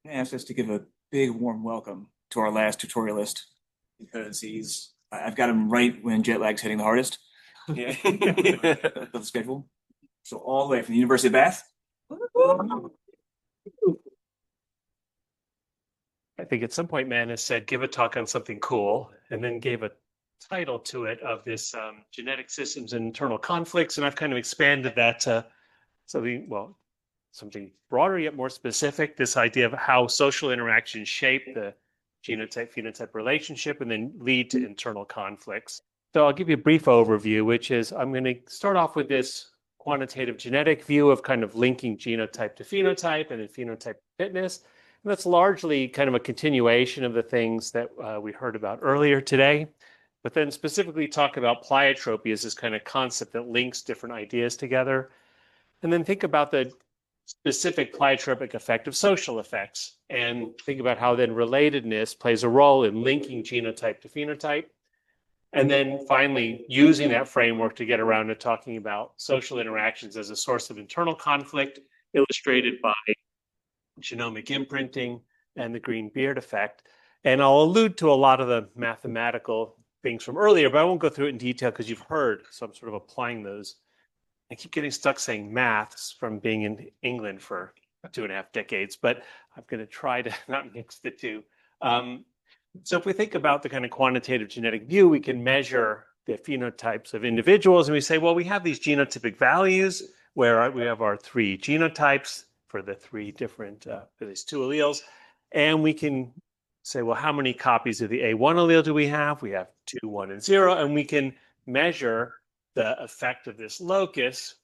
Asked us to give a big warm welcome to our last tutorialist because I've got him right when jet lag's hitting the hardest. Yeah. Of the schedule. So all the way from the University of Bath. I think at some point Manus said, give a talk on something cool, and then gave a title to it of this genetic systems and internal conflicts. And I've kind of expanded that to something broader yet more specific, this idea of how social interactions shape the genotype-phenotype relationship and then lead to internal conflicts. So I'll give you a brief overview, which is I'm going to start off with this quantitative genetic view of kind of linking genotype to phenotype and then phenotype to fitness. And that's largely kind of a continuation of the things that we heard about earlier today, but then specifically talk about pleiotropy as this kind of concept that links different ideas together. And then think about the specific pleiotropic effect of social effects and think about how then relatedness plays a role in linking genotype to phenotype. And then finally, using that framework to get around to talking about social interactions as a source of internal conflict, illustrated by genomic imprinting and the green beard effect. And I'll allude to a lot of the mathematical things from earlier, but I won't go through it in detail because you've heard, so I'm sort of applying those. I keep getting stuck saying maths from being in England for 2.5 decades, but I'm going to try to not mix the two. So if we think about the kind of quantitative genetic view, we can measure the phenotypes of individuals, and we say, well, we have these genotypic values where we have our 3 genotypes for the 3 different, for these 2 alleles, and we can say, well, how many copies of the A1 allele do we have? We have 2, 1, and 0, and we can measure the effect of this locus.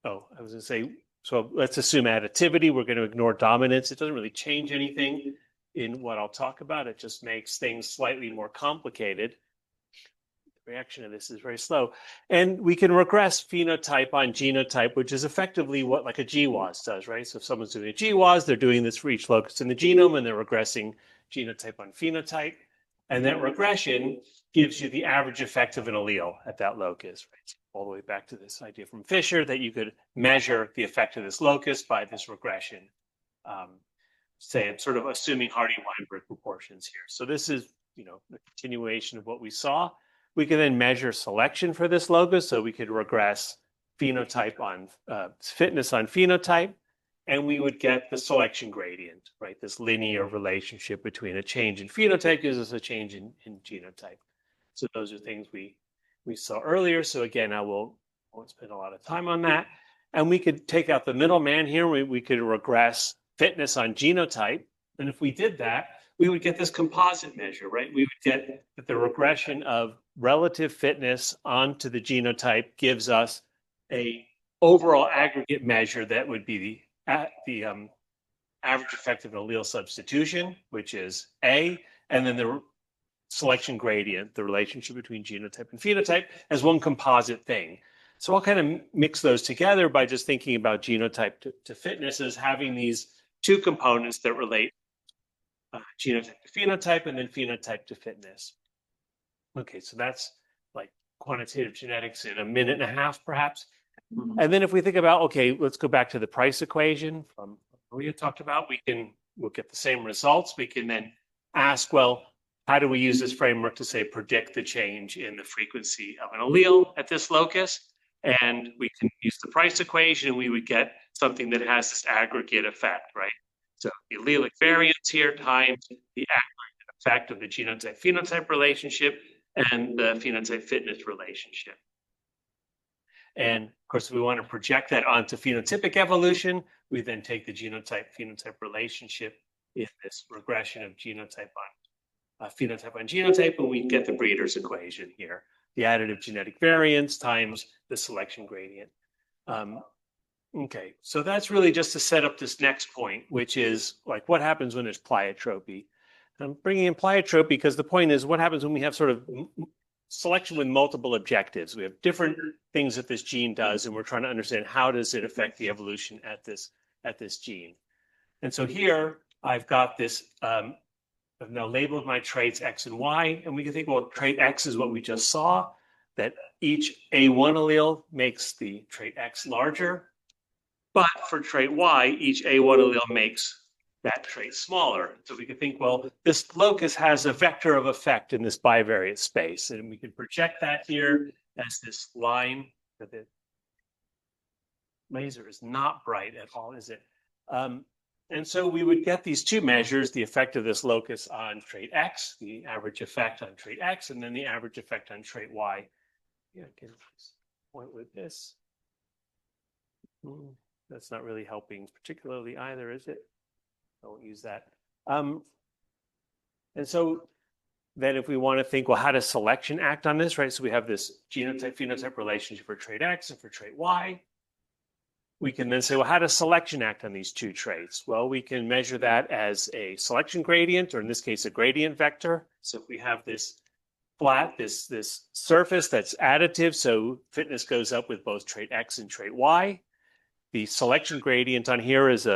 Oh, I was going to say, so let's assume additivity. We're going to ignore dominance. It doesn't really change anything in what I'll talk about. It just makes things slightly more complicated. The reaction of this is very slow. And we can regress phenotype on genotype, which is effectively what like a GWAS does, right? So if someone's doing a GWAS, they're doing this for each locus in the genome, and they're regressing genotype on phenotype. And that regression gives you the average effect of an allele at that locus, right? So all the way back to this idea from Fisher that you could measure the effect of this locus by this regression. Say it's sort of assuming Hardy-Weinberg proportions here. So this is, the continuation of what we saw. We can then measure selection for this locus. So we could regress phenotype on fitness on phenotype, and we would get the selection gradient, right? This linear relationship between a change in phenotype gives us a change in genotype. So those are things we saw earlier. So again, I won't spend a lot of time on that. And we could take out the middleman here. We could regress fitness on genotype. And if we did that, we would get this composite measure, right? We would get that the regression of relative fitness onto the genotype gives us a overall aggregate measure that would be the average effect of an allele substitution, which is A, and then the selection gradient, the relationship between genotype and phenotype, as one composite thing. So I'll kind of mix those together by just thinking about genotype to fitness as having these 2 components that relate genotype to phenotype and then phenotype to fitness. Okay, so that's like quantitative genetics in a minute and a half, perhaps. And then if we think about, okay, let's go back to the price equation from Maria talked about, we'll get the same results. We can then ask, well, how do we use this framework to say predict the change in the frequency of an allele at this locus? And we can use the price equation and we would get something that has this aggregate effect, right? So the allelic variance here times the aggregate effect of the genotype-phenotype relationship and the phenotype-fitness relationship. And of course, if we want to project that onto phenotypic evolution, we then take the genotype-phenotype relationship in this regression of genotype on phenotype on genotype, and we get the Breeder's equation here, the additive genetic variance times the selection gradient. Okay, so that's really just to set up this next point, which is like what happens when there's pleiotropy. I'm bringing in pleiotropy because the point is what happens when we have sort of selection with multiple objectives. We have different things that this gene does, and we're trying to understand how does it affect the evolution at this gene. And so here I've got this, I've now labeled my traits X and Y, and we can think, well, trait X is what we just saw, that each A1 allele makes the trait X larger. But for trait Y, each A1 allele makes that trait smaller. So we could think, well, this locus has a vector of effect in this bivariate space, and we can project that here as this line. The laser is not bright at all, is it? And so we would get these two measures, the effect of this locus on trait X, the average effect on trait X, and then the average effect on trait Y. Yeah, I can point with this. That's not really helping particularly either, is it? I won't use that. And so then if we want to think, well, how does selection act on this, right? So we have this genotype-phenotype relationship for trait X and for trait Y. We can then say, well, how does selection act on these two traits? Well, we can measure that as a selection gradient, or in this case, a gradient vector. So if we have this flat, this surface that's additive, so fitness goes up with both trait X and trait Y. The selection gradient on here is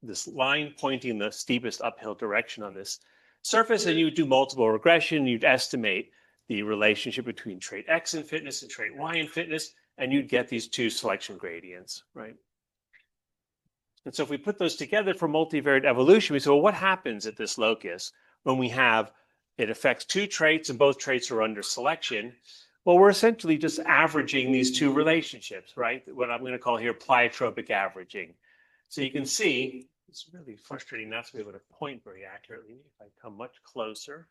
this line pointing the steepest uphill direction on this surface, and you would do multiple regression. You'd estimate the relationship between trait X in fitness and trait Y in fitness, and you'd get these two selection gradients, right? And so if we put those together for multivariate evolution, we say, well, what happens at this locus when we have it affects two traits and both traits are under selection? Well, we're essentially just averaging these two relationships, right? What I'm going to call here pleiotropic averaging. So you can see, it's really frustrating not to be able to point very accurately. If I come much closer,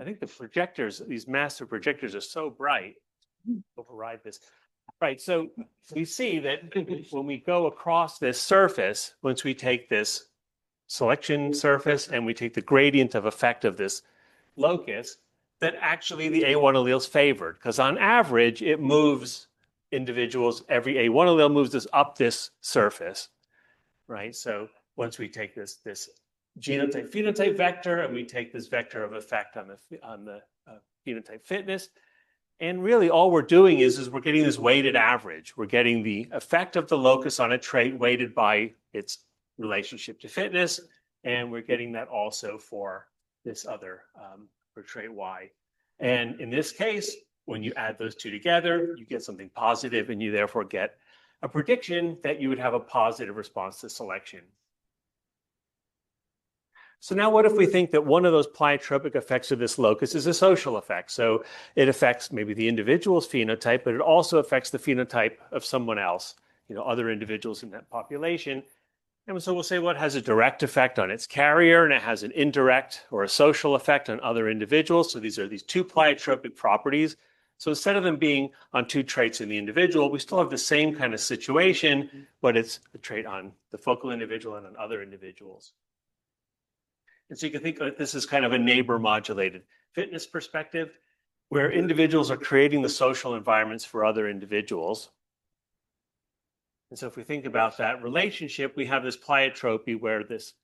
I think the projectors, these massive projectors are so bright, override this. Right, so we see that when we go across this surface, once we take this selection surface and we take the gradient of effect of this locus, that actually the A1 allele is favored, because on average, it moves individuals, every A1 allele moves us up this surface, right? So once we take this genotype-phenotype vector and we take this vector of effect on the phenotype fitness, and really all we're doing is we're getting this weighted average. We're getting the effect of the locus on a trait weighted by its relationship to fitness, and we're getting that also for this other, for trait Y. And in this case, when you add those two together, you get something positive, and you therefore get a prediction that you would have a positive response to selection. So now what if we think that one of those pleiotropic effects of this locus is a social effect? So it affects maybe the individual's phenotype, but it also affects the phenotype of someone else, other individuals in that population. And so we'll say, well, it has a direct effect on its carrier, and it has an indirect or a social effect on other individuals. So these are these two pleiotropic properties. So instead of them being on two traits in the individual, we still have the same kind of situation, but it's a trait on the focal individual and on other individuals. And so you can think of this as kind of a neighbor-modulated fitness perspective, where individuals are creating the social environments for other individuals. And so if we think about that relationship, we have this pleiotropy where this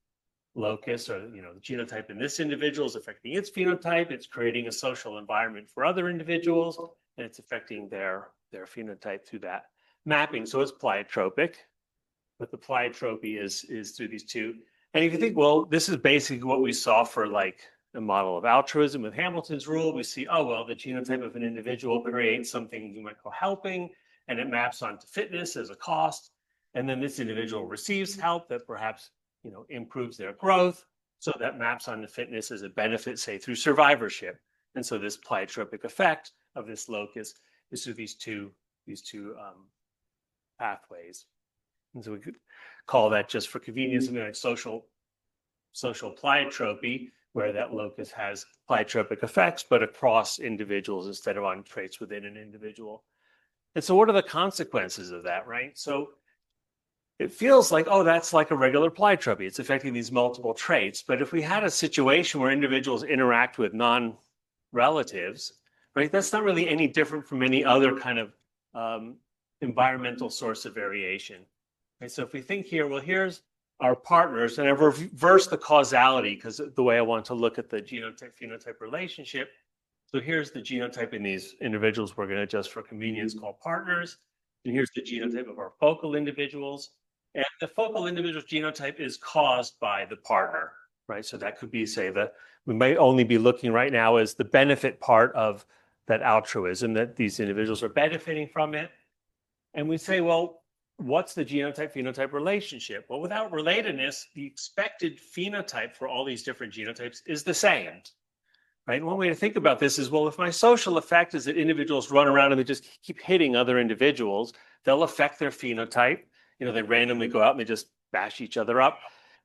locus, or the genotype in this individual is affecting its phenotype. It's creating a social environment for other individuals, and it's affecting their phenotype through that mapping. So it's pleiotropic, but the pleiotropy is through these two. And if you think, well, this is basically what we saw for like a model of altruism with Hamilton's rule. We see, oh, well, the genotype of an individual creates something you might call helping, and it maps onto fitness as a cost. And then this individual receives help that perhaps, improves their growth. So that maps onto fitness as a benefit, say, through survivorship. And so this pleiotropic effect of this locus is through these two pathways. And so we could call that, just for convenience, something like social pleiotropy, where that locus has pleiotropic effects, but across individuals instead of on traits within an individual. And so what are the consequences of that, right? So it feels like, oh, that's like a regular pleiotropy. It's affecting these multiple traits. But if we had a situation where individuals interact with non-relatives, right, that's not really any different from any other kind of environmental source of variation. Right, so if we think here, well, here's our partners, and I've reversed the causality because the way I want to look at the genotype-phenotype relationship. So here's the genotype in these individuals we're going to just for convenience call partners. And here's the genotype of our focal individuals. And the focal individual's genotype is caused by the partner, right? So that could be, say, we might only be looking right now as the benefit part of that altruism, that these individuals are benefiting from it. And we say, well, what's the genotype-phenotype relationship? Well, without relatedness, the expected phenotype for all these different genotypes is the same. Right? One way to think about this is, well, if my social effect is that individuals run around and they just keep hitting other individuals, they'll affect their phenotype. They randomly go out and they just bash each other up,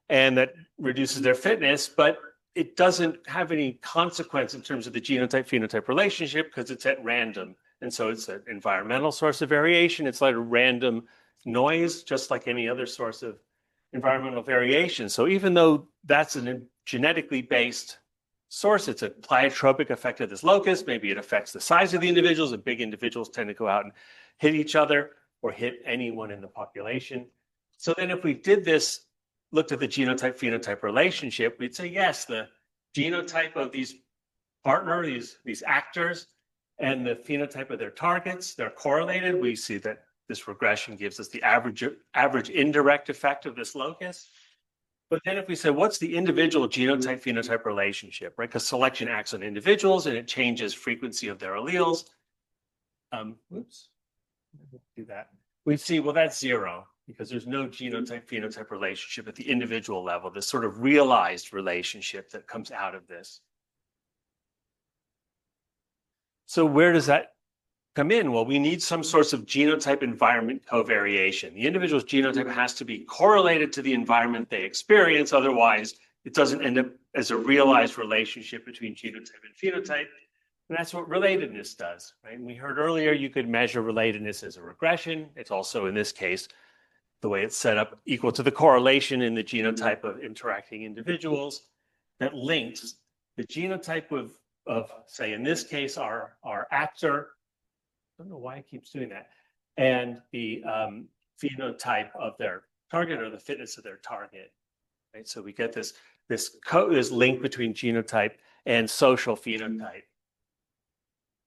and that reduces their fitness, but it doesn't have any consequence in terms of the genotype-phenotype relationship because it's at random. And so it's an environmental source of variation. It's like a random noise, just like any other source of environmental variation. So even though that's a genetically based source, it's a pleiotropic effect of this locus. Maybe it affects the size of the individuals, and big individuals tend to go out and hit each other or hit anyone in the population. So then if we did this, looked at the genotype-phenotype relationship, we'd say, yes, the genotype of these partner, these actors, and the phenotype of their targets, they're correlated. We see that this regression gives us the average indirect effect of this locus. But then if we say, what's the individual genotype-phenotype relationship, right? Because selection acts on individuals and it changes frequency of their alleles. Do that. We see, well, that's zero because there's no genotype-phenotype relationship at the individual level, this sort of realized relationship that comes out of this. So where does that come in? Well, we need some sorts of genotype environment covariation. The individual's genotype has to be correlated to the environment they experience. Otherwise, it doesn't end up as a realized relationship between genotype and phenotype. And that's what relatedness does, right? And we heard earlier you could measure relatedness as a regression. It's also, in this case, the way it's set up, equal to the correlation in the genotype of interacting individuals that links the genotype of say, in this case, our actor. I don't know why it keeps doing that. And the phenotype of their target or the fitness of their target, right? So we get this link between genotype and social phenotype.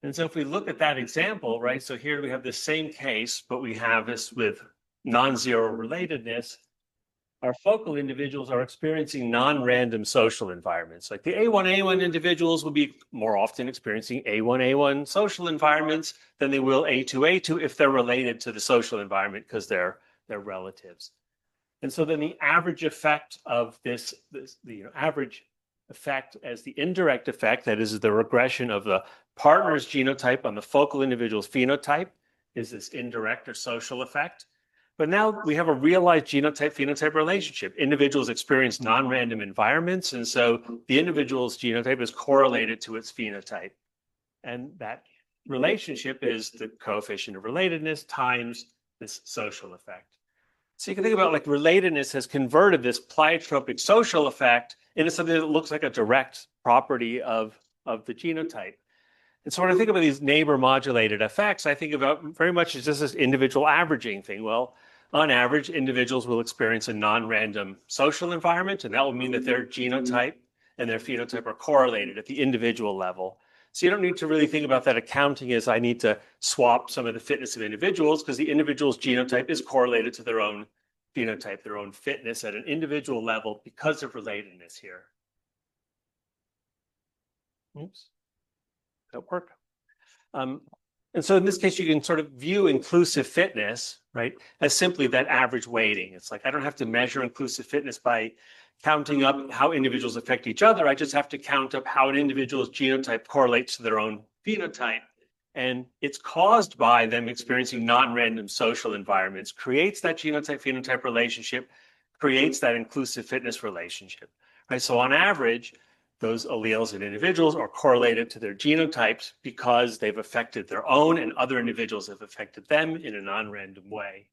And so if we look at that example, right? So here we have the same case, but we have this with non-zero relatedness. Our focal individuals are experiencing non-random social environments. Like the A1A1 individuals will be more often experiencing A1A1 social environments than they will A2A2 if they're related to the social environment because they're relatives. And so then the average effect of the average effect as the indirect effect, that is the regression of the partner's genotype on the focal individual's phenotype, is this indirect or social effect. But now we have a realized genotype-phenotype relationship. Individuals experience non-random environments, and so the individual's genotype is correlated to its phenotype. And that relationship is the coefficient of relatedness times this social effect. So you can think about like relatedness has converted this pleiotropic social effect into something that looks like a direct property of the genotype. And so when I think about these neighbor modulated effects, I think about very much as just this individual averaging thing. Well, on average, individuals will experience a non-random social environment, and that will mean that their genotype and their phenotype are correlated at the individual level. So you don't need to really think about that accounting as I need to swap some of the fitness of individuals because the individual's genotype is correlated to their own phenotype, their own fitness at an individual level because of relatedness here. Oops. That work? And so in this case, you can sort of view inclusive fitness, right, as simply that average weighting. It's like I don't have to measure inclusive fitness by counting up how individuals affect each other. I just have to count up how an individual's genotype correlates to their own phenotype. And it's caused by them experiencing non-random social environments, creates that genotype-phenotype relationship, creates that inclusive fitness relationship, right? So on average, those alleles in individuals are correlated to their genotypes because they've affected their own and other individuals have affected them in a non-random way.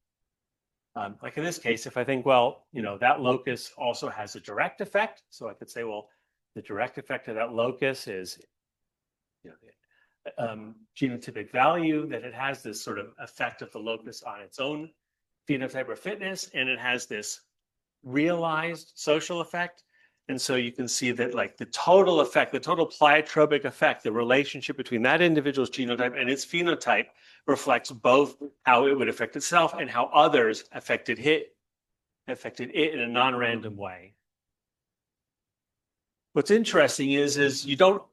Like in this case, if I think, well, that locus also has a direct effect. So I could say, well, the direct effect of that locus is genotypic value, that it has this sort of effect of the locus on its own phenotype or fitness, and it has this realized social effect. And so you can see that like the total effect, the total pleiotropic effect, the relationship between that individual's genotype and its phenotype reflects both how it would affect itself and how others affected it in a non-random way. What's interesting is you don't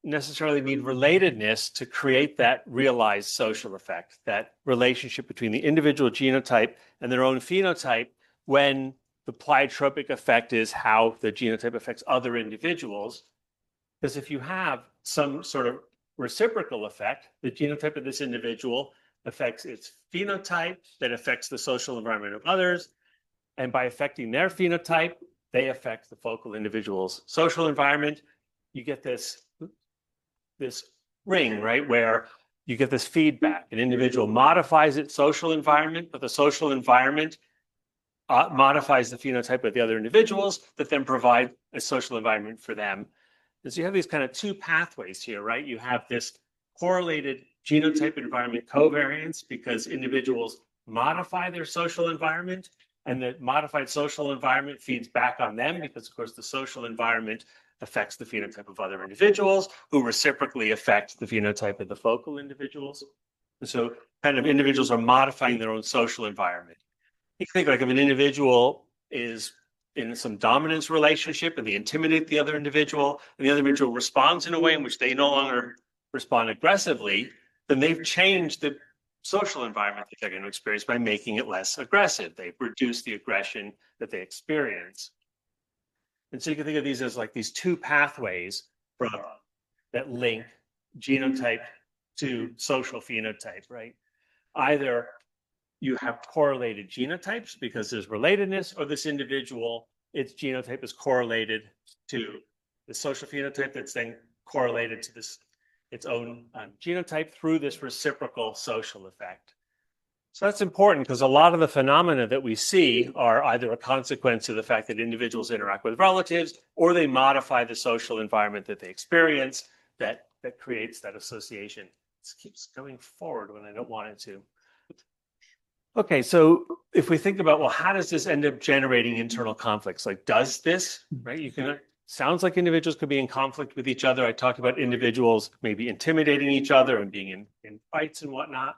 necessarily need relatedness to create that realized social effect, that relationship between the individual genotype and their own phenotype, when the pleiotropic effect is how the genotype affects other individuals. Because if you have some sort of reciprocal effect, the genotype of this individual affects its phenotype, that affects the social environment of others, and by affecting their phenotype, they affect the focal individual's social environment. You get this ring, right, where you get this feedback. An individual modifies its social environment, but the social environment modifies the phenotype of the other individuals that then provide a social environment for them. And so you have these kind of two pathways here, right? You have this correlated genotype environment covariance because individuals modify their social environment, and the modified social environment feeds back on them because, of course, the social environment affects the phenotype of other individuals who reciprocally affect the phenotype of the focal individuals. And so kind of individuals are modifying their own social environment. You can think like if an individual is in some dominance relationship and they intimidate the other individual, and the other individual responds in a way in which they no longer respond aggressively, then they've changed the social environment that they're going to experience by making it less aggressive. They've reduced the aggression that they experience. And so you can think of these as like these two pathways that link genotype to social phenotype, right? Either you have correlated genotypes because there's relatedness, or this individual, its genotype is correlated to the social phenotype that's then correlated to its own genotype through this reciprocal social effect. So that's important because a lot of the phenomena that we see are either a consequence of the fact that individuals interact with relatives, or they modify the social environment that they experience that creates that association. This keeps going forward when I don't want it to. Okay, so if we think about, well, how does this end up generating internal conflicts? Like, does this, right? Sounds like individuals could be in conflict with each other. I talked about individuals maybe intimidating each other and being in fights and whatnot.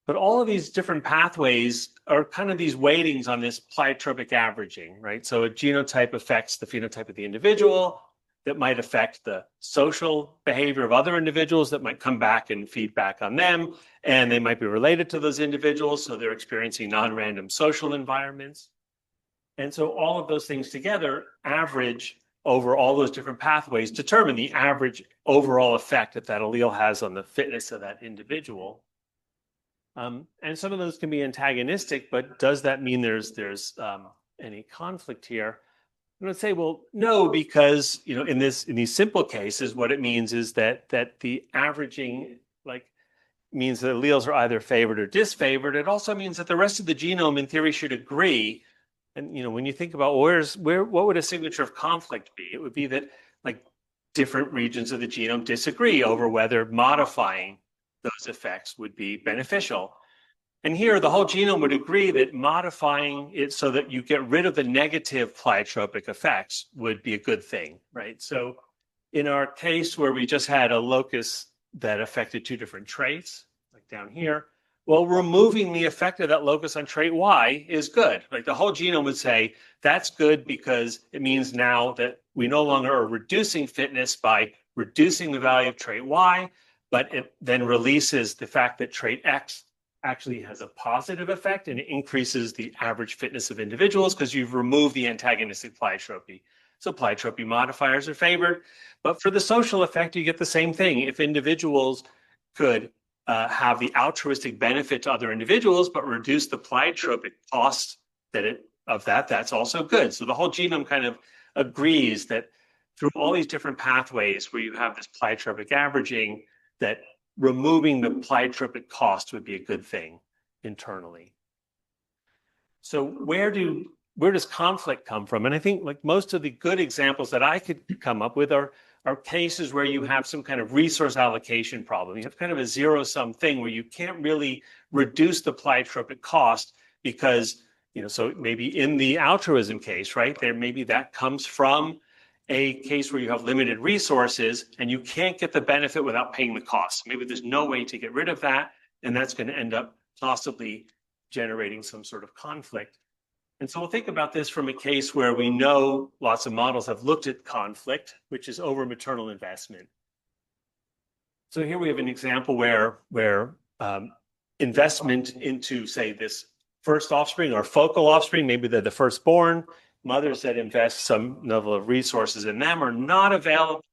But all of these different pathways are kind of these weightings on this pleiotropic averaging, right? So a genotype affects the phenotype of the individual, that might affect the social behavior of other individuals, that might come back and feed back on them, and they might be related to those individuals, so they're experiencing non-random social environments. And so all of those things together average over all those different pathways, determine the average overall effect that that allele has on the fitness of that individual. And some of those can be antagonistic, but does that mean there's any conflict here? I'm going to say, well, no, because in these simple cases, what it means is that the averaging means that alleles are either favored or disfavored. It also means that the rest of the genome, in theory, should agree. And when you think about what would a signature of conflict be? It would be that different regions of the genome disagree over whether modifying those effects would be beneficial. And here, the whole genome would agree that modifying it so that you get rid of the negative pleiotropic effects would be a good thing, right? So in our case where we just had a locus that affected two different traits, like down here, well, removing the effect of that locus on trait Y is good. Like the whole genome would say, that's good because it means now that we no longer are reducing fitness by reducing the value of trait Y, but it then releases the fact that trait X actually has a positive effect and it increases the average fitness of individuals because you've removed the antagonistic pleiotropy. So pleiotropy modifiers are favored, but for the social effect, you get the same thing. If individuals could have the altruistic benefit to other individuals, but reduce the pleiotropic cost that's also good. So the whole genome kind of agrees that through all these different pathways where you have this pleiotropic averaging, that removing the pleiotropic cost would be a good thing internally. So where does conflict come from? And I think most of the good examples that I could come up with are cases where you have some kind of resource allocation problem. You have kind of a zero-sum thing where you can't really reduce the pleiotropic cost because, so maybe in the altruism case, right, there maybe that comes from a case where you have limited resources and you can't get the benefit without paying the cost. Maybe there's no way to get rid of that, and that's going to end up possibly generating some sort of conflict. And so we'll think about this from a case where we know lots of models have looked at conflict, which is over maternal investment. So here we have an example where investment into, say, this first offspring or focal offspring, maybe they're the firstborn, mothers that invest some level of resources in them are not available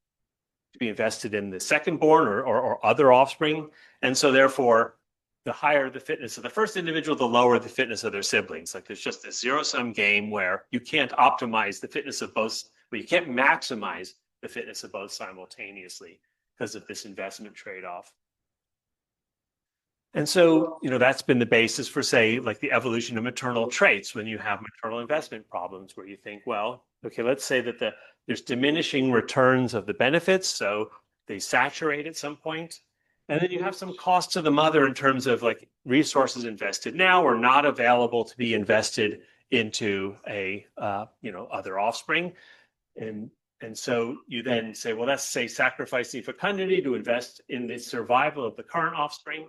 to be invested in the second-born or other offspring. And so therefore, the higher the fitness of the first individual, the lower the fitness of their siblings. Like there's just this zero-sum game where you can't optimize the fitness of both, but you can't maximize the fitness of both simultaneously because of this investment trade-off. And so, that's been the basis for, say, like the evolution of maternal traits when you have maternal investment problems where you think, well, okay, let's say that there's diminishing returns of the benefits, so they saturate at some point. And then you have some cost to the mother in terms of like resources invested now are not available to be invested into other offspring. And so you then say, well, let's say sacrifice the fecundity to invest in the survival of the current offspring,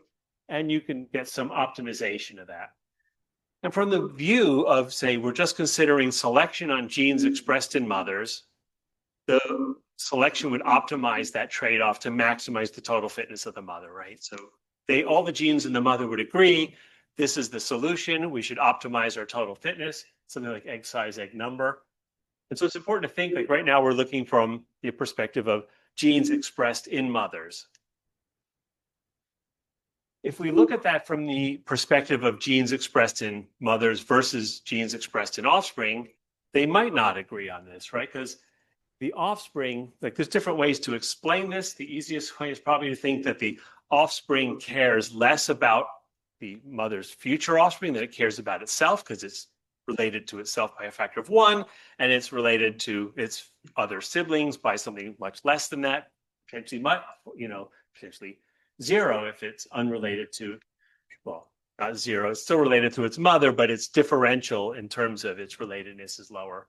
and you can get some optimization of that. And from the view of, say, we're just considering selection on genes expressed in mothers, the selection would optimize that trade-off to maximize the total fitness of the mother, right? So all the genes in the mother would agree, this is the solution, we should optimize our total fitness, something like egg size, egg number. And so it's important to think, like right now we're looking from the perspective of genes expressed in mothers. If we look at that from the perspective of genes expressed in mothers versus genes expressed in offspring, they might not agree on this, right? Because the offspring, like there's different ways to explain this. The easiest way is probably to think that the offspring cares less about the mother's future offspring than it cares about itself, because it's related to itself by a factor of 1, and it's related to its other siblings by something much less than that, potentially 0 if it's unrelated to, well, not 0, it's still related to its mother, but it's differential in terms of its relatedness is lower.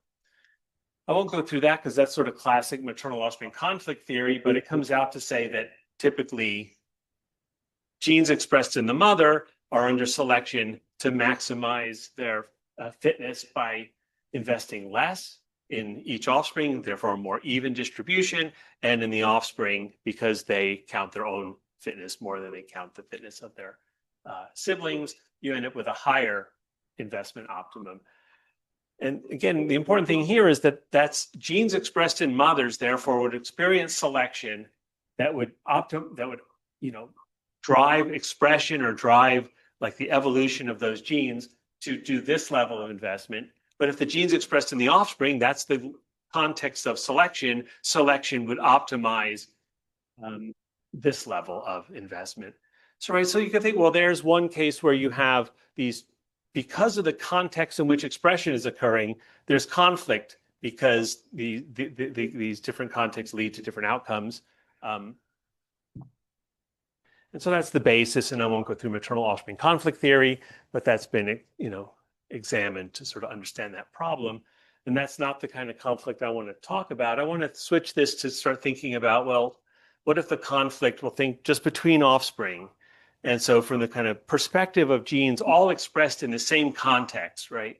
I won't go through that because that's sort of classic maternal offspring conflict theory, but it comes out to say that typically genes expressed in the mother are under selection to maximize their fitness by investing less in each offspring, therefore a more even distribution, and in the offspring because they count their own fitness more than they count the fitness of their siblings, you end up with a higher investment optimum. And again, the important thing here is that that's genes expressed in mothers, therefore would experience selection that would drive expression or drive like the evolution of those genes to do this level of investment. But if the genes expressed in the offspring, that's the context of selection, selection would optimize this level of investment. So you can think, well, there's one case where you have these, because of the context in which expression is occurring, there's conflict because these different contexts lead to different outcomes. And so that's the basis, and I won't go through maternal offspring conflict theory, but that's been, examined to sort of understand that problem. And that's not the kind of conflict I want to talk about. I want to switch this to start thinking about, well, what if the conflict, we'll think just between offspring? And so from the kind of perspective of genes all expressed in the same context, right?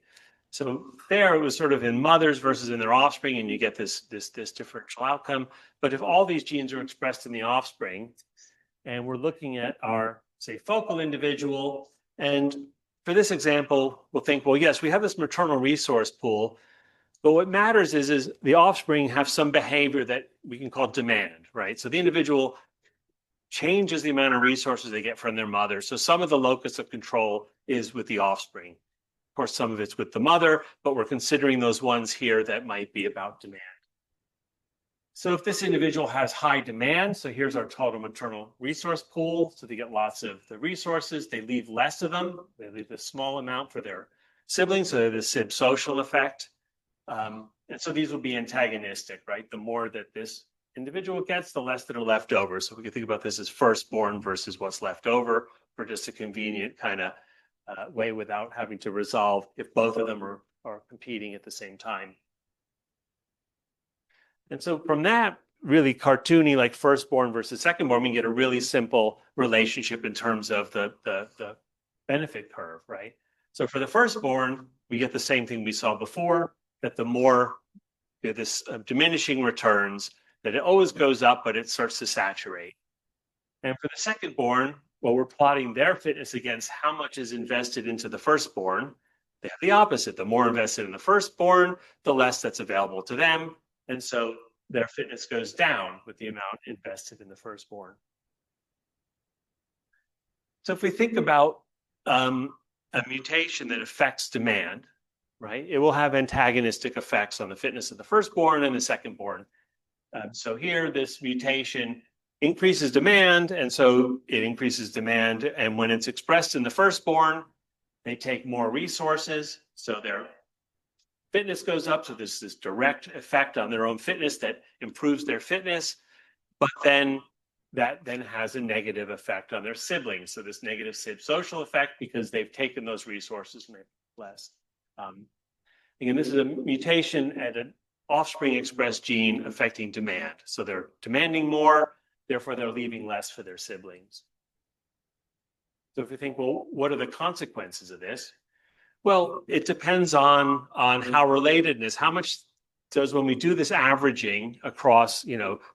So there it was sort of in mothers versus in their offspring, and you get this differential outcome. But if all these genes are expressed in the offspring, and we're looking at our, say, focal individual, and for this example, we'll think, well, yes, we have this maternal resource pool, but what matters is the offspring have some behavior that we can call demand, right? So the individual changes the amount of resources they get from their mother. So some of the locus of control is with the offspring. Of course, some of it's with the mother, but we're considering those ones here that might be about demand. So if this individual has high demand, so here's our total maternal resource pool. So they get lots of the resources, they leave less of them. They leave a small amount for their siblings, so the SIB social effect. And so these will be antagonistic, right? The more that this individual gets, the less that are left over. So we can think about this as firstborn versus what's left over for just a convenient kind of way without having to resolve if both of them are competing at the same time. And so from that really cartoony, like firstborn versus secondborn, we can get a really simple relationship in terms of the benefit curve, right? So for the firstborn, we get the same thing we saw before, that the more this diminishing returns, that it always goes up, but it starts to saturate. And for the second-born, well, we're plotting their fitness against how much is invested into the firstborn. They have the opposite. The more invested in the firstborn, the less that's available to them. And so their fitness goes down with the amount invested in the firstborn. So if we think about a mutation that affects demand, right, it will have antagonistic effects on the fitness of the firstborn and the secondborn. So here, this mutation increases demand, and so it increases demand. And when it's expressed in the firstborn, they take more resources, so their fitness goes up. So there's this direct effect on their own fitness that improves their fitness, but then that then has a negative effect on their siblings. So this negative social effect, because they've taken those resources and less. Again, this is a mutation at an offspring expressed gene affecting demand. So they're demanding more, therefore they're leaving less for their siblings. So if you think, well, what are the consequences of this? Well, it depends on how relatedness, how much does, when we do this averaging across,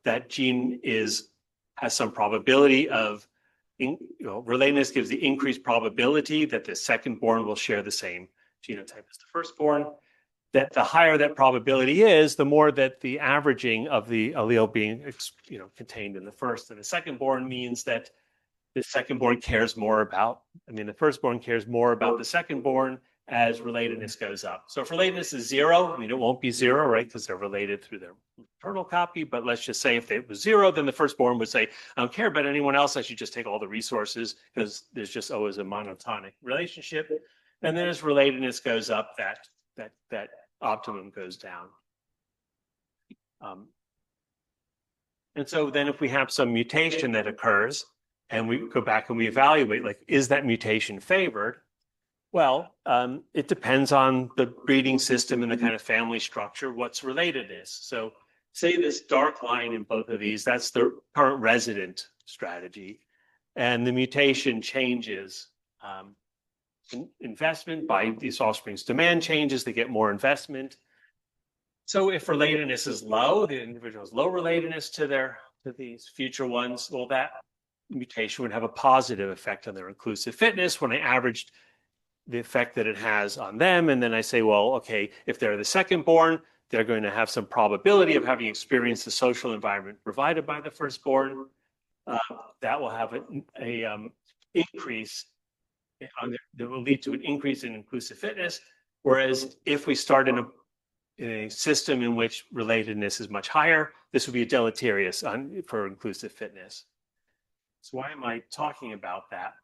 that gene has some probability of, relatedness gives the increased probability that the second-born will share the same genotype as the firstborn. That the higher that probability is, the more that the averaging of the allele being, contained in the first and the second-born means that the second-born cares more about, the first-born cares more about the second-born as relatedness goes up. So if relatedness is 0, it won't be 0, right? Because they're related through their maternal copy. But let's just say if it was 0, then the firstborn would say, I don't care about anyone else. I should just take all the resources because there's just always a monotonic relationship. And then as relatedness goes up, that optimum goes down. And so then if we have some mutation that occurs and we go back and we evaluate, like, is that mutation favored? Well, it depends on the breeding system and the kind of family structure, what's relatedness. So say this dark line in both of these, that's the current resident strategy. And the mutation changes. Investment by these offspring's demand changes, they get more investment. So if relatedness is low, the individual has low relatedness to these future ones, well, that mutation would have a positive effect on their inclusive fitness when I averaged the effect that it has on them. And then I say, well, okay, if they're the second-born, they're going to have some probability of having experienced the social environment provided by the firstborn. That will have an increase that will lead to an increase in inclusive fitness. Whereas if we start in a system in which relatedness is much higher, this would be deleterious for inclusive fitness. So why am I talking about that?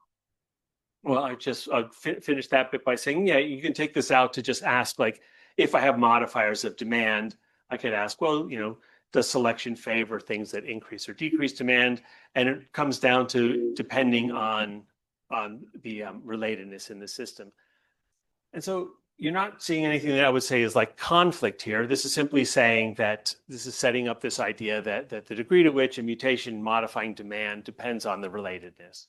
Well, I'll finish that bit by saying, yeah, you can take this out to just ask, like, if I have modifiers of demand, I could ask, well, does selection favor things that increase or decrease demand? And it comes down to depending on the relatedness in the system. And so you're not seeing anything that I would say is like conflict here. This is simply saying that this is setting up this idea that the degree to which a mutation modifying demand depends on the relatedness.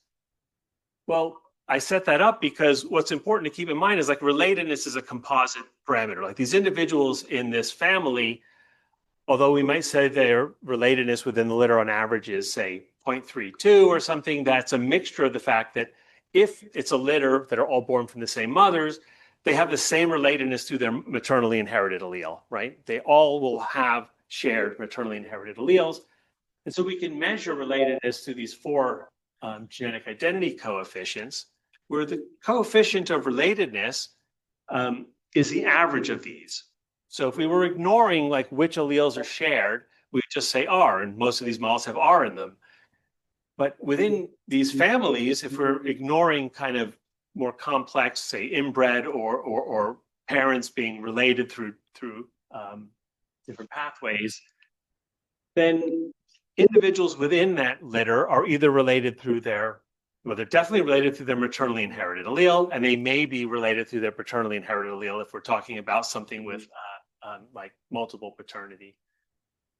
Well, I set that up because what's important to keep in mind is, like, relatedness is a composite parameter. Like, these individuals in this family, although we might say their relatedness within the litter on average is, say, 0.32 or something, that's a mixture of the fact that if it's a litter that are all born from the same mothers, they have the same relatedness through their maternally inherited allele, right? They all will have shared maternally inherited alleles. And so we can measure relatedness through these 4 genetic identity coefficients, where the coefficient of relatedness is the average of these. So if we were ignoring, like, which alleles are shared, we would just say R, and most of these models have R in them. But within these families, if we're ignoring kind of more complex, say, inbred or parents being related through different pathways, then individuals within that litter are either related through they're definitely related through their maternally inherited allele, and they may be related through their paternally inherited allele if we're talking about something with like multiple paternity.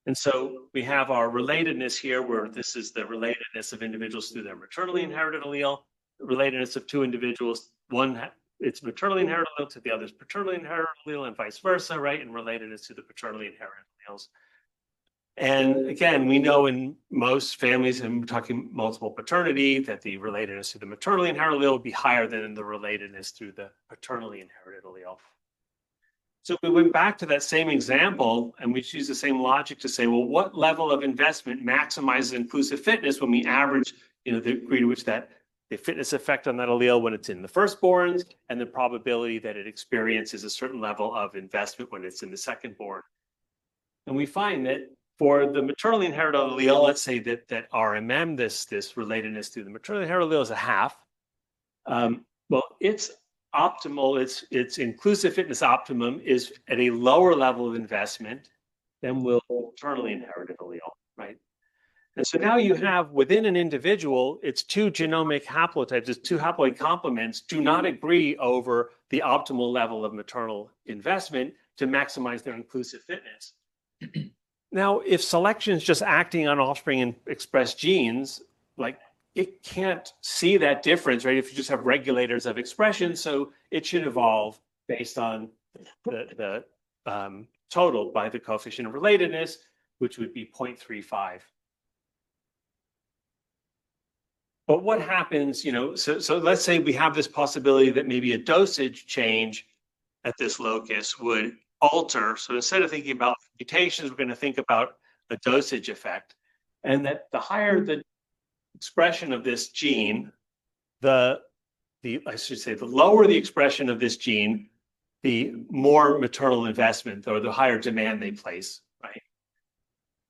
And so we have our relatedness here, where this is the relatedness of individuals through their maternally inherited allele, the relatedness of 2 individuals, one it's maternally inherited allele to the other's paternally inherited allele, and vice versa, right? And relatedness to the paternally inherited alleles. And again, we know in most families, and we're talking multiple paternity, that the relatedness to the maternally inherited allele would be higher than the relatedness through the paternally inherited allele. So if we went back to that same example and we use the same logic to say, well, what level of investment maximizes inclusive fitness when we average, the degree to which that the fitness effect on that allele when it's in the firstborns and the probability that it experiences a certain level of investment when it's in the secondborn. And we find that for the maternally inherited allele, let's say that RMM, this relatedness to the maternally inherited allele is a half. Well, it's optimal, its inclusive fitness optimum is at a lower level of investment than will maternally inherited allele, right? And so now you have within an individual, its two genomic haplotypes, its two haploid complements do not agree over the optimal level of maternal investment to maximize their inclusive fitness. Now, if selection is just acting on offspring and expressed genes, like it can't see that difference, right? If you just have regulators of expression, so it should evolve based on the total by the coefficient of relatedness, which would be 0.35. But what happens, so let's say we have this possibility that maybe a dosage change at this locus would alter. So instead of thinking about mutations, we're going to think about a dosage effect. And that the higher the expression of this gene, I should say, the lower the expression of this gene, the more maternal investment or the higher demand they place, right?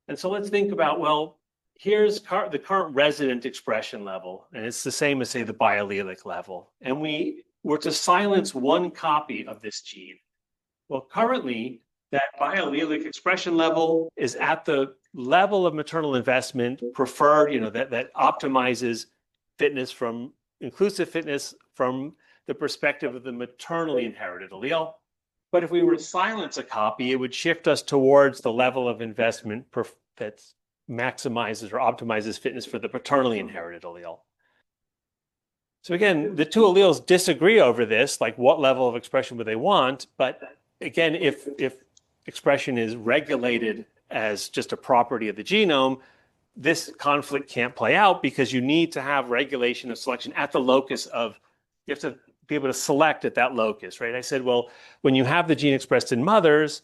And so let's think about, well, here's the current resident expression level, and it's the same as, say, the biallelic level. And we were to silence one copy of this gene. Well, currently, that biallelic expression level is at the level of maternal investment preferred, that optimizes fitness from inclusive fitness from the perspective of the maternally inherited allele. But if we were to silence a copy, it would shift us towards the level of investment that maximizes or optimizes fitness for the paternally inherited allele. So again, the two alleles disagree over this, like what level of expression would they want, but again, if expression is regulated as just a property of the genome, this conflict can't play out because you need to have regulation of selection at the locus of, you have to be able to select at that locus, right? I said, well, when you have the gene expressed in mothers,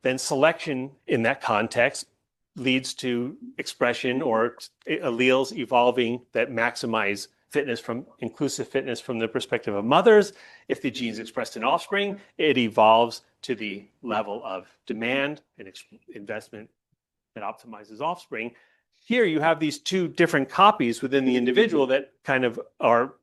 then selection in that context leads to expression or alleles evolving that maximize fitness from inclusive fitness from the perspective of mothers. If the gene is expressed in offspring, it evolves to the level of demand and investment that optimizes offspring. Here you have these two different copies within the individual that kind of are,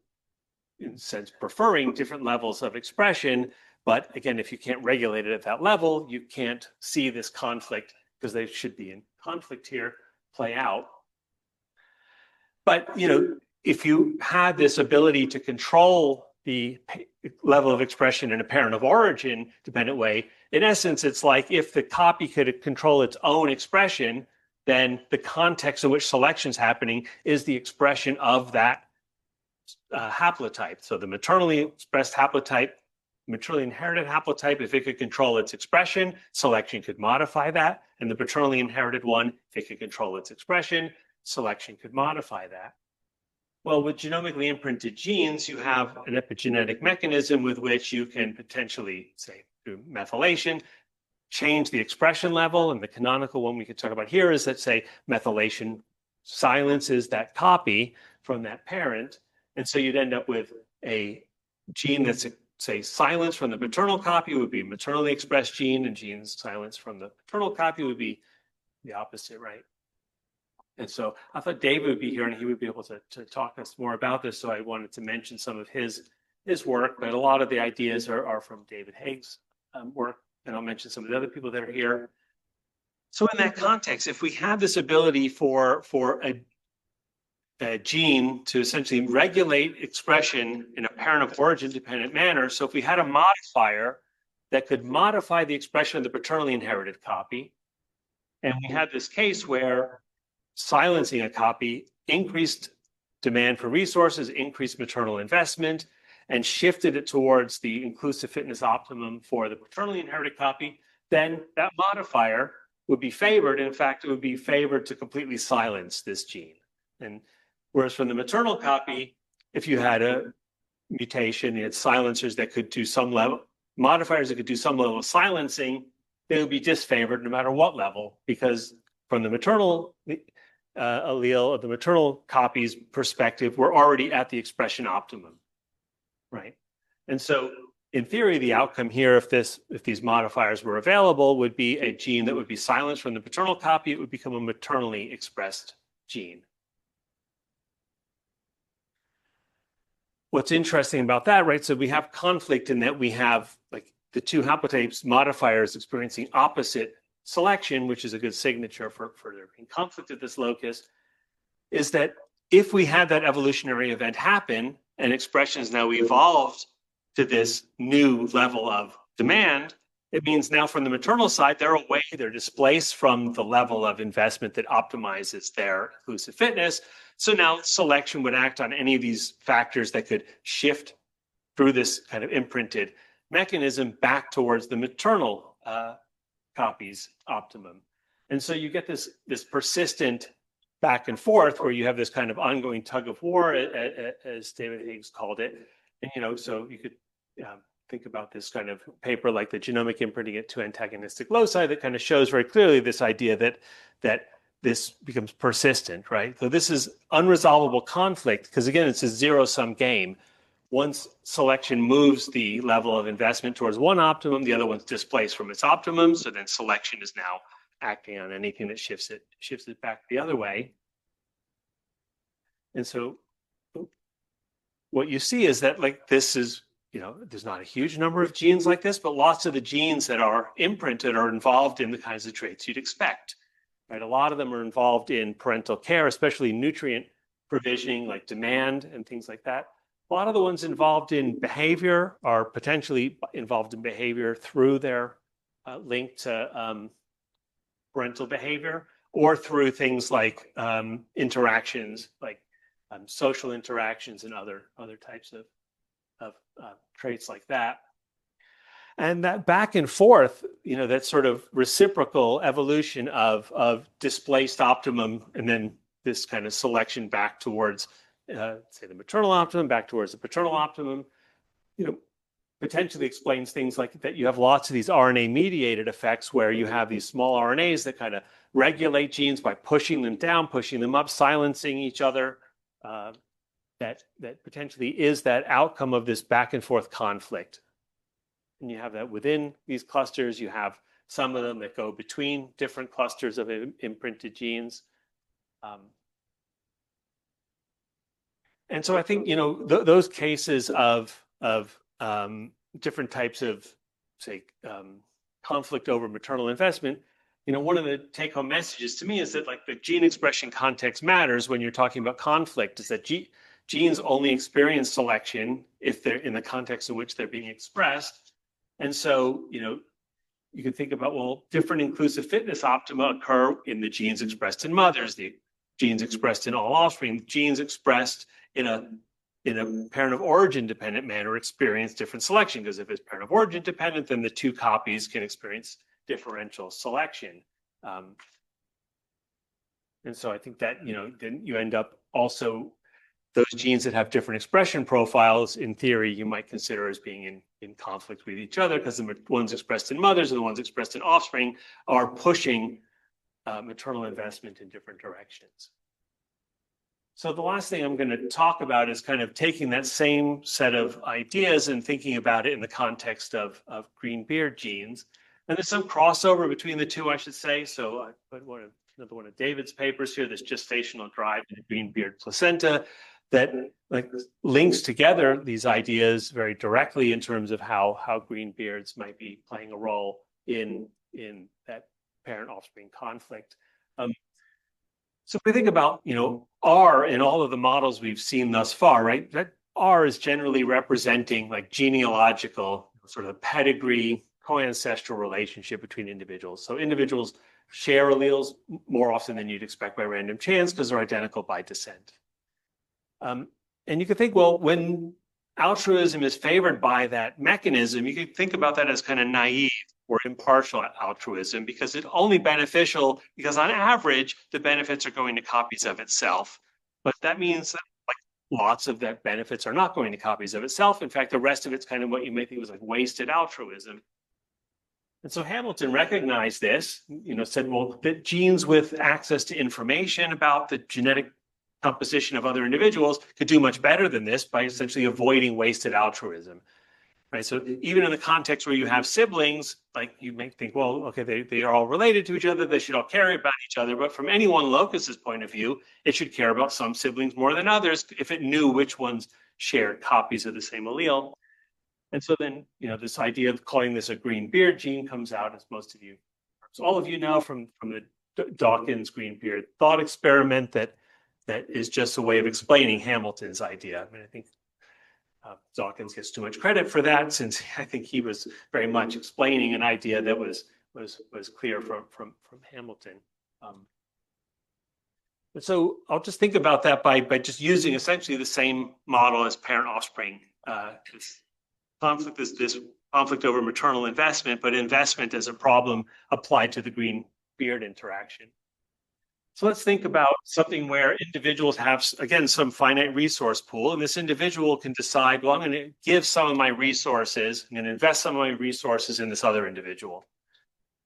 in a sense, preferring different levels of expression. But again, if you can't regulate it at that level, you can't see this conflict, because they should be in conflict here, play out. But, if you had this ability to control the level of expression in a parent of origin dependent way, in essence, it's like if the copy could control its own expression, then the context in which selection is happening is the expression of that haplotype. So the maternally expressed haplotype, maternally inherited haplotype, if it could control its expression, selection could modify that. And the paternally inherited one, if it could control its expression, selection could modify that. Well, with genomically imprinted genes, you have an epigenetic mechanism with which you can potentially, say, through methylation, change the expression level. And the canonical one we could talk about here is that, say, methylation silences that copy from that parent. And so you'd end up with a gene that's, say, silenced from the maternal copy would be a maternally expressed gene, and genes silenced from the paternal copy would be the opposite, right? And so I thought David would be here and he would be able to talk us more about this. So I wanted to mention some of his work, but a lot of the ideas are from David Haig's work. And I'll mention some of the other people that are here. So in that context, if we have this ability for a gene to essentially regulate expression in a parent of origin dependent manner. So if we had a modifier that could modify the expression of the paternally inherited copy, and we had this case where silencing a copy increased demand for resources, increased maternal investment, and shifted it towards the inclusive fitness optimum for the paternally inherited copy, then that modifier would be favored. In fact, it would be favored to completely silence this gene. And whereas from the maternal copy, if you had a mutation, you had silencers that could do some level, modifiers that could do some level of silencing, they would be disfavored no matter what level, because from the maternal allele of the maternal copy's perspective, we're already at the expression optimum, right? And so in theory, the outcome here, if these modifiers were available, would be a gene that would be silenced from the paternal copy. It would become a maternally expressed gene. What's interesting about that, right? So we have conflict in that we have like the two haplotypes modifiers experiencing opposite selection, which is a good signature for there being conflict at this locus, is that if we had that evolutionary event happen and expressions now evolved to this new level of demand, it means now from the maternal side, they're away, they're displaced from the level of investment that optimizes their inclusive fitness. So now selection would act on any of these factors that could shift through this kind of imprinted mechanism back towards the maternal copy's optimum. And so you get this persistent back and forth where you have this kind of ongoing tug of war, as David Higgs called it. And, so you could think about this kind of paper like the genomic imprinting at two antagonistic loci that kind of shows very clearly this idea that this becomes persistent, right? So this is unresolvable conflict because, again, it's a zero-sum game. Once selection moves the level of investment towards one optimum, the other one's displaced from its optimum. So then selection is now acting on anything that shifts it back the other way. And so what you see is that like this is, there's not a huge number of genes like this, but lots of the genes that are imprinted are involved in the kinds of traits you'd expect, right? A lot of them are involved in parental care, especially nutrient provisioning, like demand and things like that. A lot of the ones involved in behavior are potentially involved in behavior through their link to parental behavior, or through things like interactions, like social interactions and other types of traits like that. And that back and forth, that sort of reciprocal evolution of displaced optimum and then this kind of selection back towards, say, the maternal optimum, back towards the paternal optimum, potentially explains things like that you have lots of these RNA-mediated effects where you have these small RNAs that kind of regulate genes by pushing them down, pushing them up, silencing each other. That potentially is that outcome of this back and forth conflict. And you have that within these clusters. You have some of them that go between different clusters of imprinted genes. And so I think, those cases of different types of, say, conflict over maternal investment, one of the take-home messages to me is that like the gene expression context matters when you're talking about conflict, is that genes only experience selection if they're in the context in which they're being expressed. And so, you can think about, well, different inclusive fitness optima occur in the genes expressed in mothers, the genes expressed in all offspring, genes expressed in a parent of origin dependent manner experience different selection, because if it's parent of origin dependent, then the two copies can experience differential selection. And so I think that, then you end up also those genes that have different expression profiles, in theory, you might consider as being in conflict with each other, because the ones expressed in mothers and the ones expressed in offspring are pushing maternal investment in different directions. So the last thing I'm going to talk about is kind of taking that same set of ideas and thinking about it in the context of green beard genes. And there's some crossover between the two, I should say. So I put another one of David's papers here, this gestational drive in the green beard placenta, that like links together these ideas very directly in terms of how green beards might be playing a role in that parent-offspring conflict. So if we think about, R in all of the models we've seen thus far, right, that R is generally representing like genealogical sort of pedigree, co-ancestral relationship between individuals. So individuals share alleles more often than you'd expect by random chance because they're identical by descent. And you could think, well, when altruism is favored by that mechanism, you could think about that as kind of naive. or impartial altruism, because it's only beneficial because on average, the benefits are going to copies of itself. But that means that lots of that benefits are not going to copies of itself. In fact, the rest of it's kind of what you may think was like wasted altruism. And so Hamilton recognized this, said, well, that genes with access to information about the genetic composition of other individuals could do much better than this by essentially avoiding wasted altruism. Right. So even in the context where you have siblings, like you may think, well, okay, they are all related to each other. They should all care about each other. But from any one locus's point of view, it should care about some siblings more than others if it knew which ones shared copies of the same allele. And so then, this idea of calling this a green beard gene comes out, as most of you, so all of you know from the Dawkins green beard thought experiment that is just a way of explaining Hamilton's idea. I mean, I think Dawkins gets too much credit for that, since I think he was very much explaining an idea that was clear from Hamilton. And so I'll just think about that by just using essentially the same model as parent-offspring. This conflict is this conflict over maternal investment, but investment as a problem applied to the green beard interaction. So let's think about something where individuals have, again, some finite resource pool, and this individual can decide, well, I'm going to give some of my resources, I'm going to invest some of my resources in this other individual.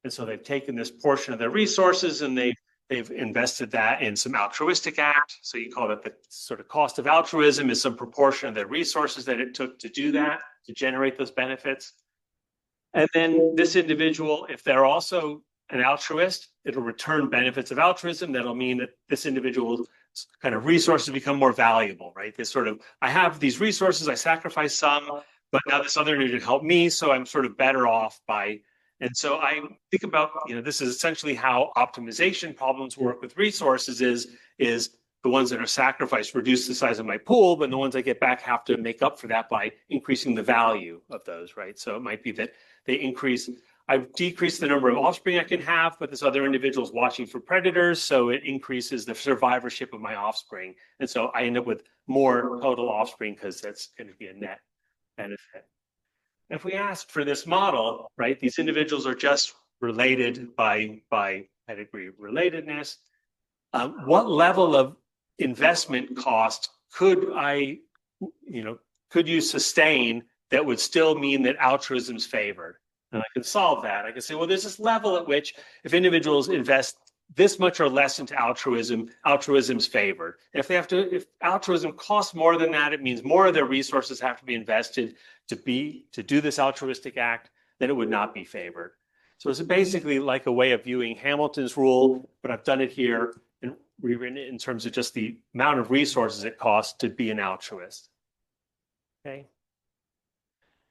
And so they've taken this portion of their resources and they've invested that in some altruistic act. So you call it the sort of cost of altruism is some proportion of their resources that it took to do that, to generate those benefits. And then this individual, if they're also an altruist, it'll return benefits of altruism. That'll mean that this individual's kind of resources become more valuable, right? This sort of, I have these resources, I sacrifice some, but now this other individual helped me, so I'm sort of better off by. And so I think about, this is essentially how optimization problems work with resources is the ones that are sacrificed reduce the size of my pool, but the ones I get back have to make up for that by increasing the value of those, right? So it might be that I've decreased the number of offspring I can have, but this other individual is watching for predators, so it increases the survivorship of my offspring. And so I end up with more total offspring because that's going to be a net benefit. And if we ask for this model, right, these individuals are just related by pedigree relatedness. What level of investment cost could you sustain that would still mean that altruism's favored? And I can solve that. I can say, well, there's this level at which if individuals invest this much or less into altruism, altruism's favored. If altruism costs more than that, it means more of their resources have to be invested to do this altruistic act, then it would not be favored. So it's basically like a way of viewing Hamilton's rule, but I've done it here and rewritten it in terms of just the amount of resources it costs to be an altruist. Okay.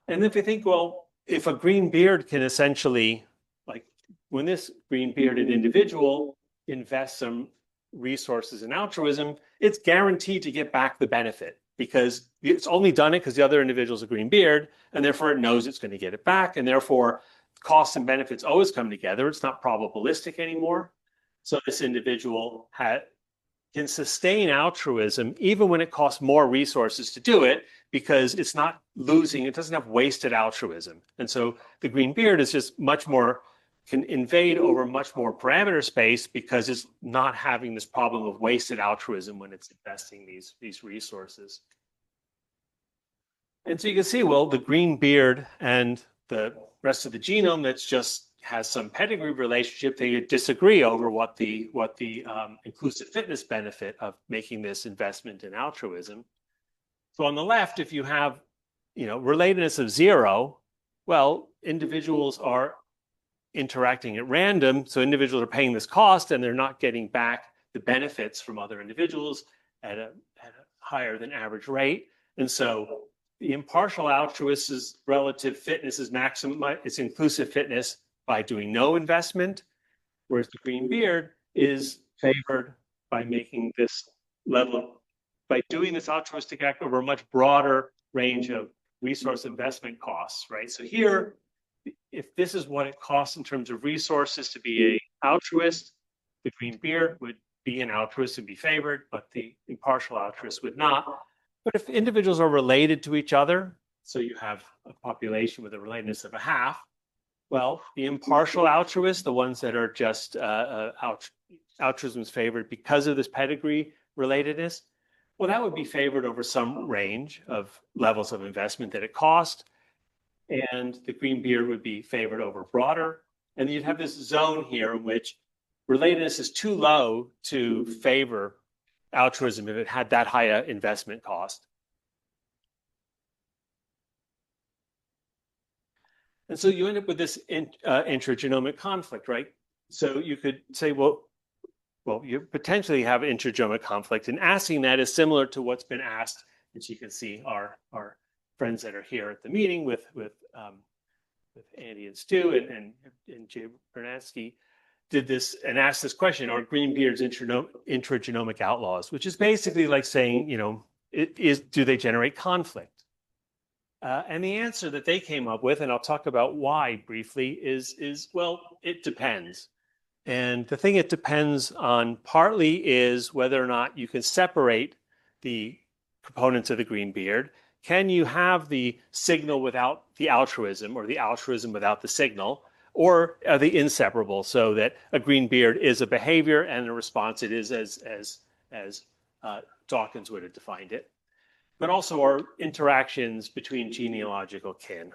And if you think, well, if a green beard can essentially, like when this green bearded individual invests some resources in altruism, it's guaranteed to get back the benefit because it's only done it because the other individual is a green beard, and therefore it knows it's going to get it back, and therefore costs and benefits always come together. It's not probabilistic anymore. So this individual can sustain altruism even when it costs more resources to do it because it's not losing, it doesn't have wasted altruism. And so the green beard is just can invade over much more parameter space because it's not having this problem of wasted altruism when it's investing these resources. And so you can see, well, the green beard and the rest of the genome that's just has some pedigree relationship, they disagree over what the inclusive fitness benefit of making this investment in altruism. So on the left, if you have, relatedness of 0, well, individuals are interacting at random. So individuals are paying this cost and they're not getting back the benefits from other individuals at a higher than average rate. And so the impartial altruist's relative fitness is its inclusive fitness by doing no investment, whereas the green beard is favored by making this by doing this altruistic act over a much broader range of resource investment costs, right? So here, if this is what it costs in terms of resources to be an altruist, the green beard would be an altruist and be favored, but the impartial altruist would not. But if individuals are related to each other, so you have a population with a relatedness of a half, Well, the impartial altruists, the ones that are just altruism's favored because of this pedigree relatedness, well, that would be favored over some range of levels of investment that it cost. And the green beard would be favored over broader. And you'd have this zone here in which relatedness is too low to favor altruism if it had that high a investment cost. And so you end up with this intragenomic conflict, right? So you could say, well, you potentially have intragenomic conflict, and asking that is similar to what's been asked, as you can see our friends that are here at the meeting with Andy and Stu and Jay Bernatsky did this and asked this question: are greenbeards intragenomic outlaws? Which is basically like saying, do they generate conflict? And the answer that they came up with, and I'll talk about why briefly, is well, it depends. And the thing it depends on partly is whether or not you can separate the components of the green beard. Can you have the signal without the altruism, or the altruism without the signal? Or are they inseparable, so that a green beard is a behavior and a response it is as Dawkins would have defined it? But also are interactions between genealogical kin.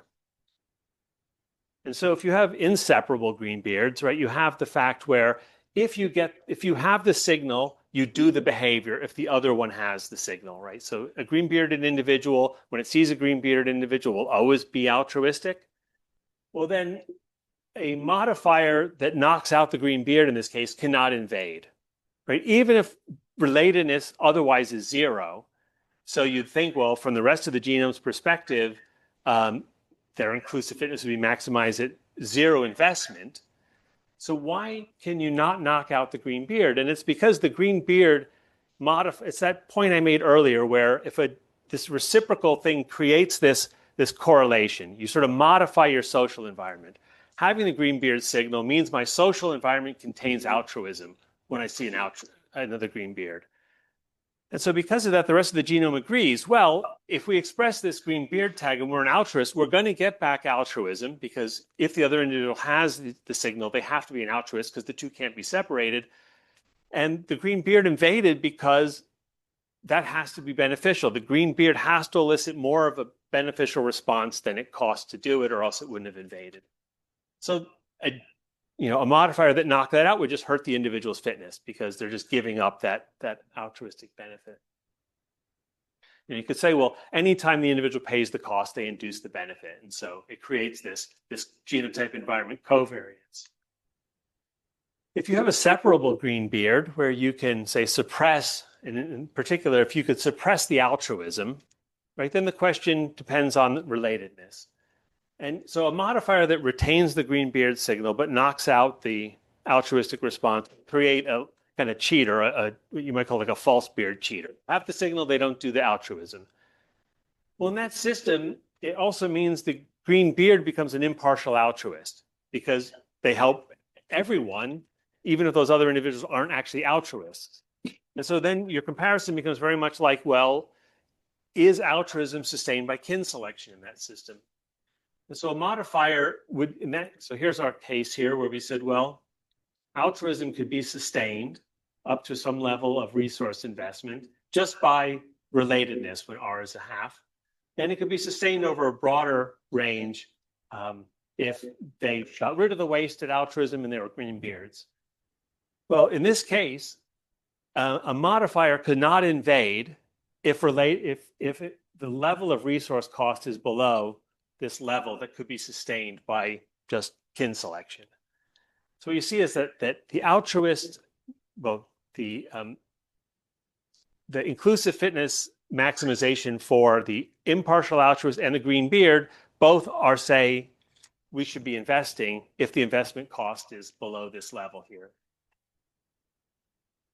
And so if you have inseparable green beards, right, you have the fact where if you have the signal, you do the behavior if the other one has the signal, right? So a green bearded individual, when it sees a green bearded individual, will always be altruistic. Well, then a modifier that knocks out the green beard in this case cannot invade, right? Even if relatedness otherwise is zero. So you'd think, well, from the rest of the genome's perspective, their inclusive fitness would be maximized at zero investment. So why can you not knock out the green beard? And it's because the green beard it's that point I made earlier where if this reciprocal thing creates this correlation, you sort of modify your social environment. Having the green beard signal means my social environment contains altruism when I see another green beard. And so because of that, the rest of the genome agrees, well, if we express this green beard tag and we're an altruist, we're going to get back altruism, because if the other individual has the signal, they have to be an altruist because the two can't be separated. And the green beard invaded because that has to be beneficial. The green beard has to elicit more of a beneficial response than it costs to do it, or else it wouldn't have invaded. So a modifier that knocked that out would just hurt the individual's fitness because they're just giving up that altruistic benefit. You could say, well, anytime the individual pays the cost, they induce the benefit. And so it creates this genotype environment covariance. If you have a separable green beard where you can, say, suppress, and in particular, if you could suppress the altruism, right, then the question depends on relatedness. And so a modifier that retains the green beard signal but knocks out the altruistic response create a kind of cheater, what you might call like a false beard cheater. Have the signal, they don't do the altruism. Well, in that system, it also means the green beard becomes an impartial altruist because they help everyone, even if those other individuals aren't actually altruists. And so then your comparison becomes very much like, well, is altruism sustained by kin selection in that system? And so a modifier would, so here's our case here where we said, well, altruism could be sustained up to some level of resource investment just by relatedness when R is a half. And it could be sustained over a broader range if they got rid of the wasted altruism and they were green beards. Well, in this case, a modifier could not invade if the level of resource cost is below this level that could be sustained by just kin selection. So what you see is that the altruist, well, the inclusive fitness maximization for the impartial altruist and the green beard both are say we should be investing if the investment cost is below this level here.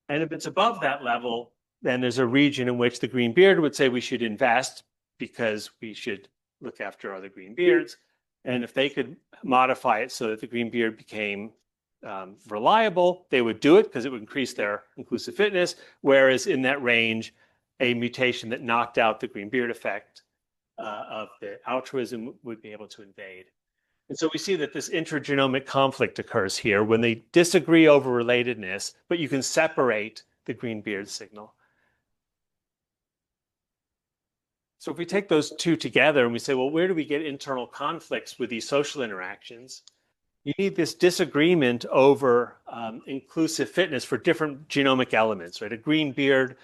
And if it's above that level, then there's a region in which the green beard would say we should invest because we should look after other green beards. And if they could modify it so that the green beard became reliable, they would do it because it would increase their inclusive fitness. Whereas in that range, a mutation that knocked out the green beard effect of the altruism would be able to invade. And so we see that this intergenomic conflict occurs here when they disagree over relatedness, but you can separate the green beard signal. So if we take those two together and we say, well, where do we get internal conflicts with these social interactions? You need this disagreement over inclusive fitness for different genomic elements, right? A green beard,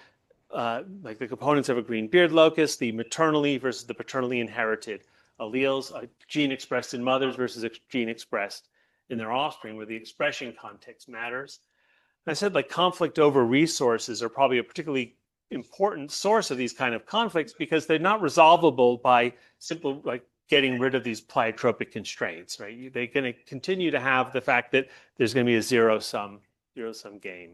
like the components of a green beard locus, the maternally versus the paternally inherited alleles, a gene expressed in mothers versus a gene expressed in their offspring, where the expression context matters. And I said like conflict over resources are probably a particularly important source of these kind of conflicts because they're not resolvable by simple like getting rid of these pleiotropic constraints, right? They're going to continue to have the fact that there's going to be a zero-sum game.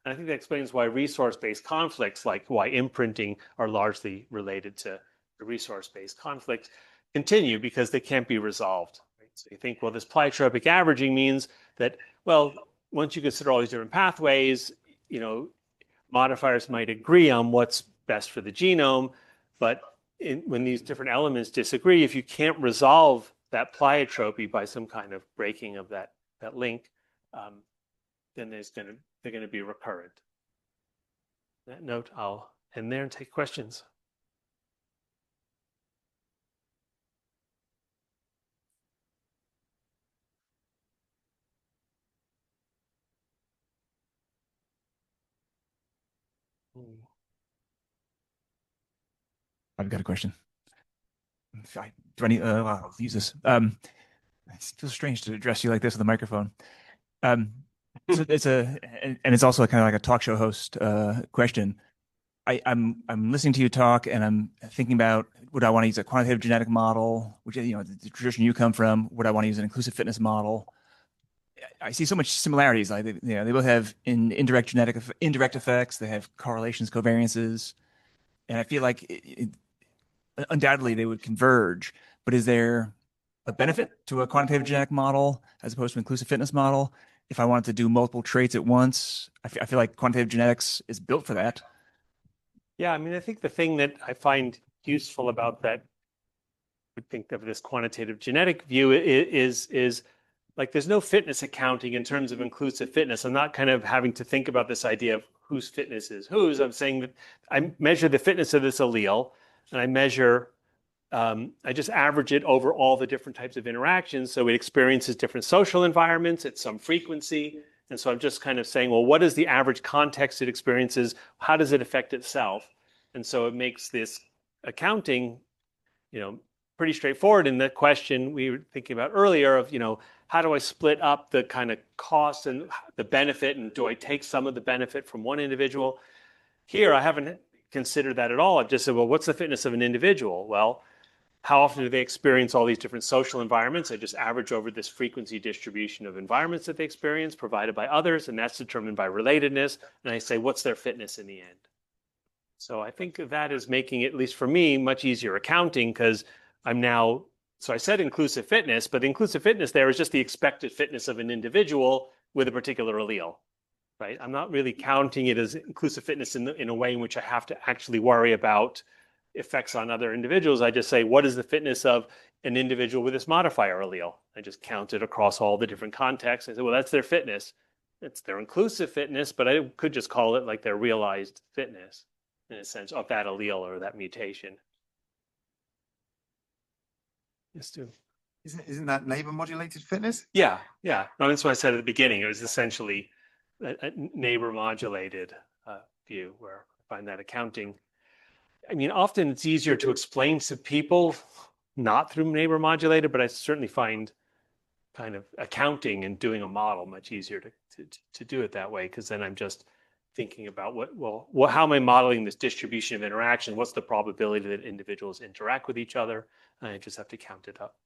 And I think that explains why resource-based conflicts, like why imprinting are largely related to the resource-based conflicts, continue because they can't be resolved. Right? So you think, well, this pleiotropic averaging means that, well, once you consider all these different pathways, modifiers might agree on what's best for the genome, but when these different elements disagree, if you can't resolve that pleiotropy by some kind of breaking of that link, then they're going to be recurrent. On that note, I'll end there and take questions. I've got a question. I'll use this. It feels strange to address you like this with a microphone. So it's also kind of like a talk show host question. I'm listening to you talk, and I'm thinking about would I want to use a quantitative genetic model, which is the tradition you come from. Would I want to use an inclusive fitness model? I see so much similarities. Like they both have indirect effects. They have correlations, covariances, and I feel like undoubtedly they would converge. But is there a benefit to a quantitative genetic model as opposed to an inclusive fitness model? If I wanted to do multiple traits at once, I feel like quantitative genetics is built for that. Yeah, I mean, I think the thing that I find useful about that, I think of this quantitative genetic view is like there's no fitness accounting in terms of inclusive fitness. I'm not kind of having to think about this idea of whose fitness is whose. I'm saying that I measure the fitness of this allele, and I just average it over all the different types of interactions. So it experiences different social environments at some frequency. And so I'm just kind of saying, well, what is the average context it experiences? How does it affect itself? And so it makes this accounting, pretty straightforward. In the question we were thinking about earlier of, how do I split up the kind of cost and the benefit? And do I take some of the benefit from one individual? Here, I haven't considered that at all. I've just said, well, what's the fitness of an individual? Well, how often do they experience all these different social environments? I just average over this frequency distribution of environments that they experience provided by others, and that's determined by relatedness. And I say, what's their fitness in the end? So I think that is making it, at least for me, much easier accounting because so I said inclusive fitness, but the inclusive fitness there is just the expected fitness of an individual with a particular allele, right? I'm not really counting it as inclusive fitness in a way in which I have to actually worry about effects on other individuals. I just say, what is the fitness of an individual with this modifier allele? I just count it across all the different contexts. I say, well, that's their fitness. It's their inclusive fitness, but I could just call it like their realized fitness in a sense of that allele or that mutation. Yes, too. Isn't that neighbor modulated fitness? Yeah. No, that's what I said at the beginning. It was essentially a neighbor modulated view where I find that accounting. I mean, often it's easier to explain to people not through neighbor modulated, but I certainly find kind of accounting and doing a model much easier to do it that way, because then I'm just thinking about how am I modeling this distribution of interaction? What's the probability that individuals interact with each other? And I just have to count it up.